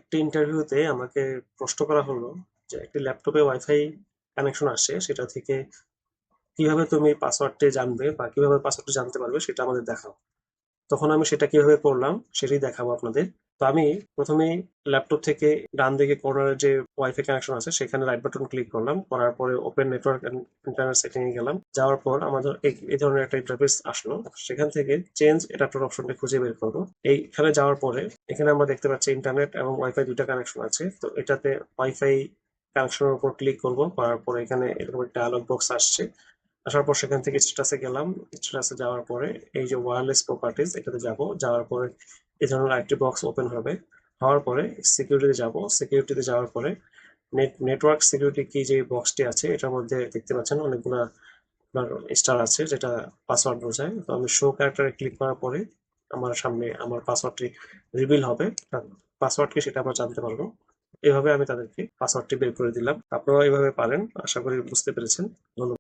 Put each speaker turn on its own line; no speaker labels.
একটি ইন্টারভিউতে আমাকে প্রশ্ন করা হলো যে একটি ল্যাপটপে ওয়াইফাই কানেকশন আসে, সেটা থেকে কিভাবে তুমি পাসওয়ার্ডটি জানবে বা কিভাবে পাসওয়ার্ডটি জানতে পারবে সেটা আমাদের দেখাও। তখন আমি সেটা কিভাবে করলাম সেটাই দেখাবো আপনাদের। তো আমি প্রথমেই ল্যাপটপ থেকে ডান দিকে কর্নারে যে ওয়াইফাই কানেকশন আছে সেখানে রাইট বাটন ক্লিক করলাম, করার পরে open network and internet setting এ গেলাম। যাওয়ার পর আমাদের এই ধরনের একটা ইন্টারফেস আসলো। সেখান থেকে চেঞ্জ অ্যাডাপ্টার অপশনটা খুঁজে বের করবো। এইখানে যাওয়ার পরে এখানে আমরা দেখতে পাচ্ছি ইন্টারনেট এবং ওয়াইফাই দুইটা কানেকশন আছে। তো এটাতে ওয়াইফাই কানেকশনের উপর ক্লিক করব, করার পরে এখানে এরকম একটা ডায়ালগ বক্স আসছে। আসার পর সেখান থেকে স্ট্যাটাসে গেলাম। স্ট্যাটাসে যাওয়ার পরে এই যে ওয়্যারলেস প্রপার্টিজ এটাতে যাব, যাওয়ার পরে এই ধরনের আরেকটি বক্স ওপেন হবে। হওয়ার পরে সিকিউরিটিতে যাব। সিকিউরিটিতে যাওয়ার পরে নেটওয়ার্ক সিকিউরিটি কি যে বক্সটি আছে এটার মধ্যে দেখতে পাচ্ছেন অনেকগুলা আপনার স্টার আছে যেটা পাসওয়ার্ড বোঝায়। তো আমি শো ক্যারেক্টারে ক্লিক করার পরে আমার সামনে আমার পাসওয়ার্ডটি রিভিল হবে। পাসওয়ার্ড কি সেটা আমরা জানতে পারবো। এভাবে আমি তাদেরকে পাসওয়ার্ডটি বের করে দিলাম। আপনারাও এভাবে পারেন, আশা করি বুঝতে পেরেছেন। ধন্যবাদ।